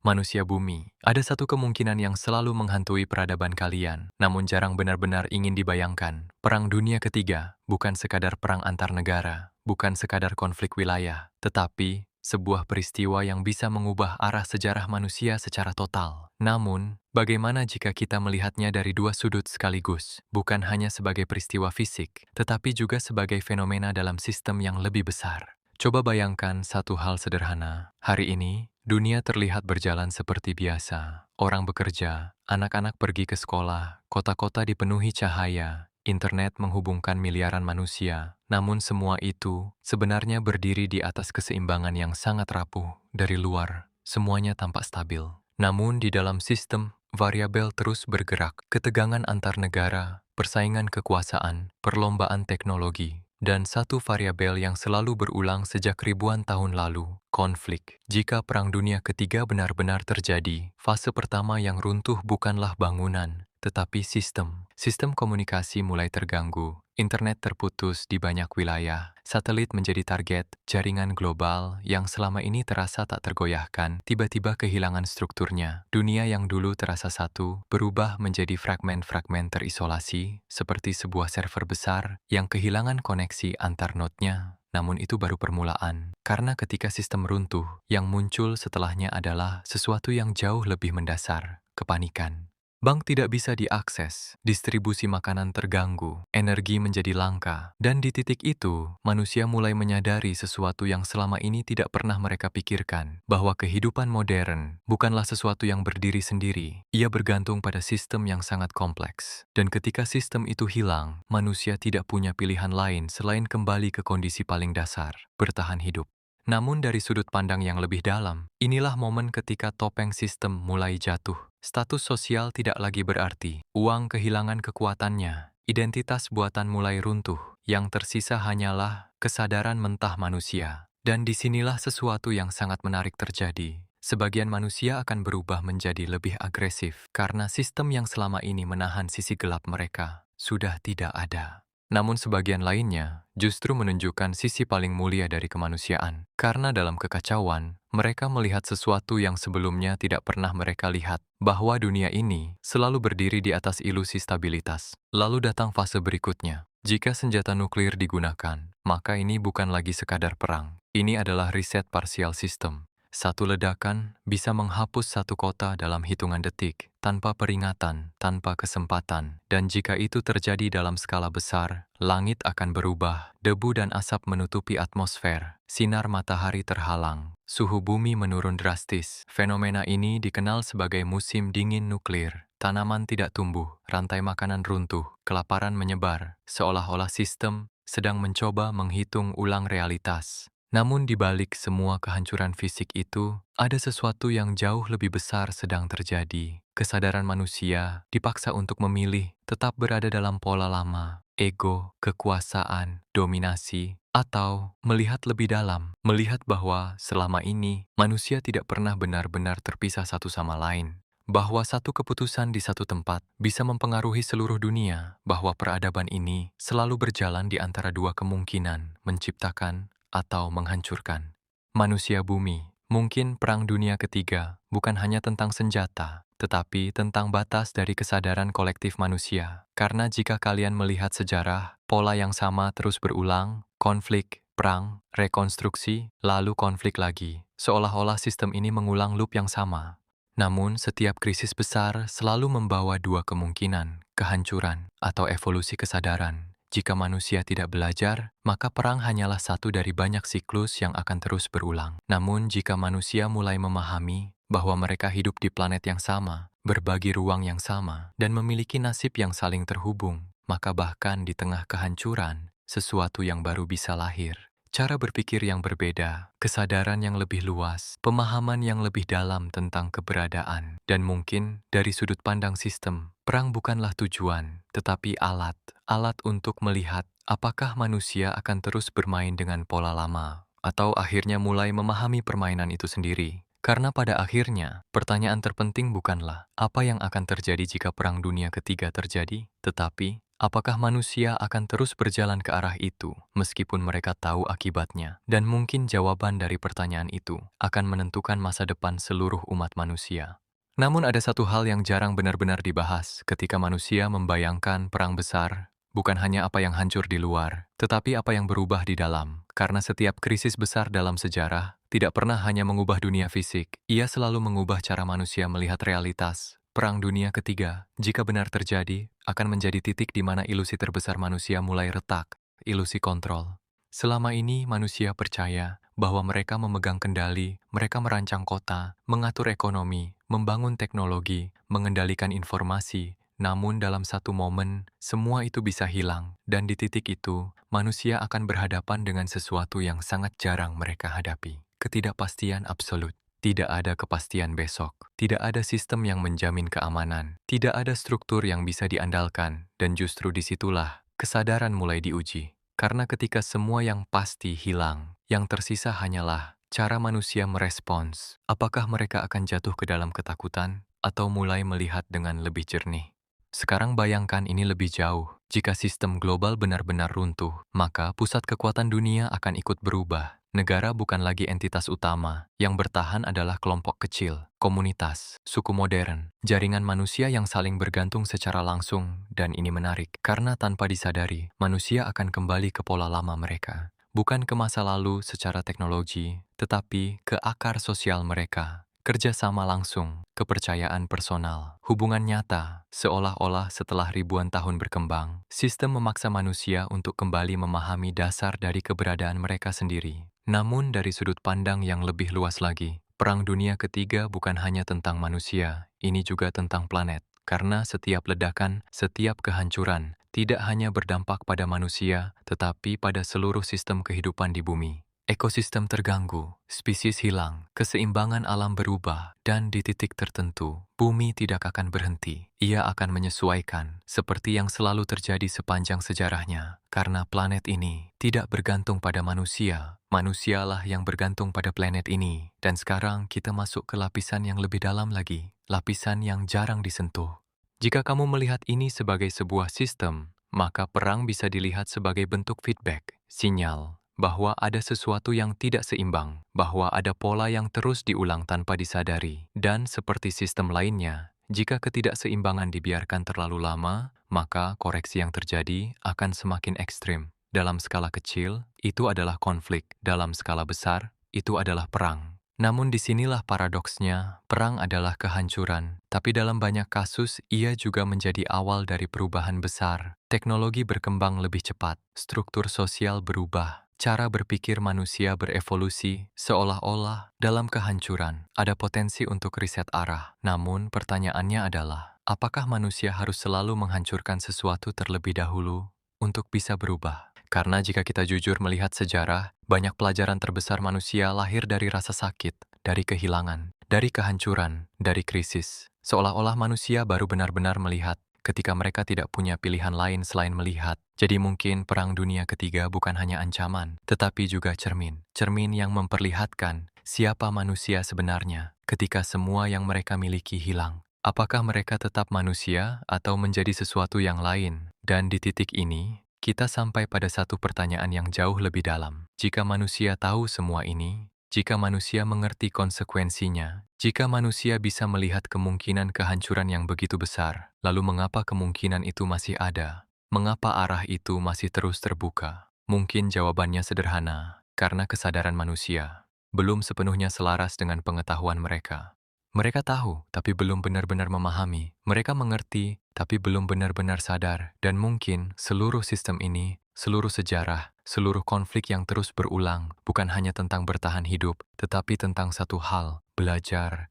Manusia bumi, ada satu kemungkinan yang selalu menghantui peradaban kalian, namun jarang benar-benar ingin dibayangkan. Perang Dunia Ketiga bukan sekadar perang antar negara, bukan sekadar konflik wilayah, tetapi sebuah peristiwa yang bisa mengubah arah sejarah manusia secara total. Namun, bagaimana jika kita melihatnya dari dua sudut sekaligus, bukan hanya sebagai peristiwa fisik, tetapi juga sebagai fenomena dalam sistem yang lebih besar? Coba bayangkan satu hal sederhana. Hari ini, dunia terlihat berjalan seperti biasa. Orang bekerja, anak-anak pergi ke sekolah, kota-kota dipenuhi cahaya, internet menghubungkan miliaran manusia. Namun semua itu sebenarnya berdiri di atas keseimbangan yang sangat rapuh. Dari luar, semuanya tampak stabil. Namun di dalam sistem, variabel terus bergerak. Ketegangan antar negara, persaingan kekuasaan, perlombaan teknologi, dan satu variabel yang selalu berulang sejak ribuan tahun lalu, konflik. Jika Perang Dunia Ketiga benar-benar terjadi, fase pertama yang runtuh bukanlah bangunan, tetapi sistem. Sistem komunikasi mulai terganggu, internet terputus di banyak wilayah, satelit menjadi target, jaringan global yang selama ini terasa tak tergoyahkan, tiba-tiba kehilangan strukturnya. Dunia yang dulu terasa satu, berubah menjadi fragmen-fragmen terisolasi, seperti sebuah server besar yang kehilangan koneksi antar node-nya. Namun itu baru permulaan, karena ketika sistem runtuh, yang muncul setelahnya adalah sesuatu yang jauh lebih mendasar, kepanikan. Bank tidak bisa diakses, distribusi makanan terganggu, energi menjadi langka, dan di titik itu, manusia mulai menyadari sesuatu yang selama ini tidak pernah mereka pikirkan, bahwa kehidupan modern bukanlah sesuatu yang berdiri sendiri, ia bergantung pada sistem yang sangat kompleks. Dan ketika sistem itu hilang, manusia tidak punya pilihan lain selain kembali ke kondisi paling dasar, bertahan hidup. Namun dari sudut pandang yang lebih dalam, inilah momen ketika topeng sistem mulai jatuh. Status sosial tidak lagi berarti, uang kehilangan kekuatannya, identitas buatan mulai runtuh, yang tersisa hanyalah kesadaran mentah manusia. Dan disinilah sesuatu yang sangat menarik terjadi. Sebagian manusia akan berubah menjadi lebih agresif, karena sistem yang selama ini menahan sisi gelap mereka sudah tidak ada. Namun sebagian lainnya justru menunjukkan sisi paling mulia dari kemanusiaan. Karena dalam kekacauan, mereka melihat sesuatu yang sebelumnya tidak pernah mereka lihat, bahwa dunia ini selalu berdiri di atas ilusi stabilitas. Lalu datang fase berikutnya. Jika senjata nuklir digunakan, maka ini bukan lagi sekadar perang. Ini adalah riset parsial sistem. Satu ledakan bisa menghapus satu kota dalam hitungan detik, tanpa peringatan, tanpa kesempatan. Dan jika itu terjadi dalam skala besar, langit akan berubah, debu dan asap menutupi atmosfer, sinar matahari terhalang, suhu bumi menurun drastis. Fenomena ini dikenal sebagai musim dingin nuklir. Tanaman tidak tumbuh, rantai makanan runtuh, kelaparan menyebar, seolah-olah sistem sedang mencoba menghitung ulang realitas. Namun di balik semua kehancuran fisik itu, ada sesuatu yang jauh lebih besar sedang terjadi. Kesadaran manusia dipaksa untuk memilih tetap berada dalam pola lama, ego, kekuasaan, dominasi, atau melihat lebih dalam, melihat bahwa selama ini manusia tidak pernah benar-benar terpisah satu sama lain. Bahwa satu keputusan di satu tempat bisa mempengaruhi seluruh dunia, bahwa peradaban ini selalu berjalan di antara dua kemungkinan, menciptakan atau menghancurkan. Manusia bumi, mungkin Perang Dunia Ketiga bukan hanya tentang senjata, tetapi tentang batas dari kesadaran kolektif manusia. Karena jika kalian melihat sejarah, pola yang sama terus berulang, konflik, perang, rekonstruksi, lalu konflik lagi. Seolah-olah sistem ini mengulang loop yang sama. Namun, setiap krisis besar selalu membawa dua kemungkinan, kehancuran atau evolusi kesadaran. Jika manusia tidak belajar, maka perang hanyalah satu dari banyak siklus yang akan terus berulang. Namun, jika manusia mulai memahami bahwa mereka hidup di planet yang sama, berbagi ruang yang sama, dan memiliki nasib yang saling terhubung, maka bahkan di tengah kehancuran, sesuatu yang baru bisa lahir. Cara berpikir yang berbeda, kesadaran yang lebih luas, pemahaman yang lebih dalam tentang keberadaan, dan mungkin dari sudut pandang sistem, perang bukanlah tujuan, tetapi alat untuk melihat apakah manusia akan terus bermain dengan pola lama, atau akhirnya mulai memahami permainan itu sendiri. Karena pada akhirnya, pertanyaan terpenting bukanlah apa yang akan terjadi jika Perang Dunia Ketiga terjadi, tetapi Apakah manusia akan terus berjalan ke arah itu meskipun mereka tahu akibatnya? Dan mungkin jawaban dari pertanyaan itu akan menentukan masa depan seluruh umat manusia. Namun ada satu hal yang jarang benar-benar dibahas ketika manusia membayangkan perang besar, bukan hanya apa yang hancur di luar, tetapi apa yang berubah di dalam. Karena setiap krisis besar dalam sejarah tidak pernah hanya mengubah dunia fisik, ia selalu mengubah cara manusia melihat realitas. Perang Dunia Ketiga, jika benar terjadi, akan menjadi titik di mana ilusi terbesar manusia mulai retak, ilusi kontrol. Selama ini manusia percaya bahwa mereka memegang kendali, mereka merancang kota, mengatur ekonomi, membangun teknologi, mengendalikan informasi. Namun dalam satu momen, semua itu bisa hilang, dan di titik itu, manusia akan berhadapan dengan sesuatu yang sangat jarang mereka hadapi. Ketidakpastian absolut. Tidak ada kepastian besok, tidak ada sistem yang menjamin keamanan, tidak ada struktur yang bisa diandalkan, dan justru disitulah kesadaran mulai diuji. Karena ketika semua yang pasti hilang, yang tersisa hanyalah cara manusia merespons. Apakah mereka akan jatuh ke dalam ketakutan, atau mulai melihat dengan lebih jernih? Sekarang bayangkan ini lebih jauh. Jika sistem global benar-benar runtuh, maka pusat kekuatan dunia akan ikut berubah. Negara bukan lagi entitas utama, yang bertahan adalah kelompok kecil, komunitas, suku modern, jaringan manusia yang saling bergantung secara langsung, dan ini menarik, karena tanpa disadari, manusia akan kembali ke pola lama mereka. Bukan ke masa lalu secara teknologi, tetapi ke akar sosial mereka. Kerjasama langsung, kepercayaan personal, hubungan nyata, seolah-olah setelah ribuan tahun berkembang, sistem memaksa manusia untuk kembali memahami dasar dari keberadaan mereka sendiri. Namun dari sudut pandang yang lebih luas lagi, Perang Dunia Ketiga bukan hanya tentang manusia, ini juga tentang planet. Karena setiap ledakan, setiap kehancuran, tidak hanya berdampak pada manusia, tetapi pada seluruh sistem kehidupan di bumi. Ekosistem terganggu, spesies hilang, keseimbangan alam berubah, dan di titik tertentu, bumi tidak akan berhenti. Ia akan menyesuaikan, seperti yang selalu terjadi sepanjang sejarahnya. Karena planet ini tidak bergantung pada manusia, manusialah yang bergantung pada planet ini. Dan sekarang kita masuk ke lapisan yang lebih dalam lagi, lapisan yang jarang disentuh. Jika kamu melihat ini sebagai sebuah sistem, maka perang bisa dilihat sebagai bentuk feedback, sinyal, bahwa ada sesuatu yang tidak seimbang, bahwa ada pola yang terus diulang tanpa disadari. Dan seperti sistem lainnya, jika ketidakseimbangan dibiarkan terlalu lama, maka koreksi yang terjadi akan semakin ekstrim. Dalam skala kecil, itu adalah konflik. Dalam skala besar, itu adalah perang. Namun disinilah paradoksnya, perang adalah kehancuran, tapi dalam banyak kasus ia juga menjadi awal dari perubahan besar. Teknologi berkembang lebih cepat, struktur sosial berubah, cara berpikir manusia berevolusi, seolah-olah dalam kehancuran ada potensi untuk riset arah. Namun pertanyaannya adalah, apakah manusia harus selalu menghancurkan sesuatu terlebih dahulu untuk bisa berubah? Karena jika kita jujur melihat sejarah, banyak pelajaran terbesar manusia lahir dari rasa sakit, dari kehilangan, dari kehancuran, dari krisis. Seolah-olah manusia baru benar-benar melihat ketika mereka tidak punya pilihan lain selain melihat. Jadi mungkin Perang Dunia Ketiga bukan hanya ancaman, tetapi juga cermin. Cermin yang memperlihatkan siapa manusia sebenarnya ketika semua yang mereka miliki hilang. Apakah mereka tetap manusia atau menjadi sesuatu yang lain? Dan di titik ini, kita sampai pada satu pertanyaan yang jauh lebih dalam. Jika manusia tahu semua ini, jika manusia mengerti konsekuensinya, jika manusia bisa melihat kemungkinan kehancuran yang begitu besar, lalu mengapa kemungkinan itu masih ada? Mengapa arah itu masih terus terbuka? Mungkin jawabannya sederhana, karena kesadaran manusia belum sepenuhnya selaras dengan pengetahuan mereka. Mereka tahu, tapi belum benar-benar memahami. Mereka mengerti, tapi belum benar-benar sadar. Dan mungkin seluruh sistem ini, seluruh sejarah, seluruh konflik yang terus berulang, bukan hanya tentang bertahan hidup, tetapi tentang satu hal, belajar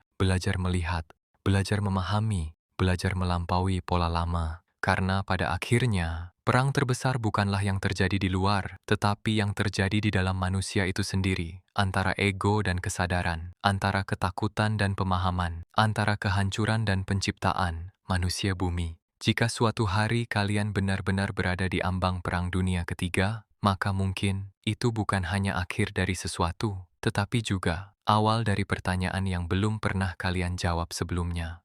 melihat, belajar memahami, belajar melampaui pola lama. Karena pada akhirnya, perang terbesar bukanlah yang terjadi di luar, tetapi yang terjadi di dalam manusia itu sendiri, antara ego dan kesadaran, antara ketakutan dan pemahaman, antara kehancuran dan penciptaan, manusia bumi. Jika suatu hari kalian benar-benar berada di ambang Perang Dunia Ketiga, maka mungkin itu bukan hanya akhir dari sesuatu, tetapi juga awal dari pertanyaan yang belum pernah kalian jawab sebelumnya.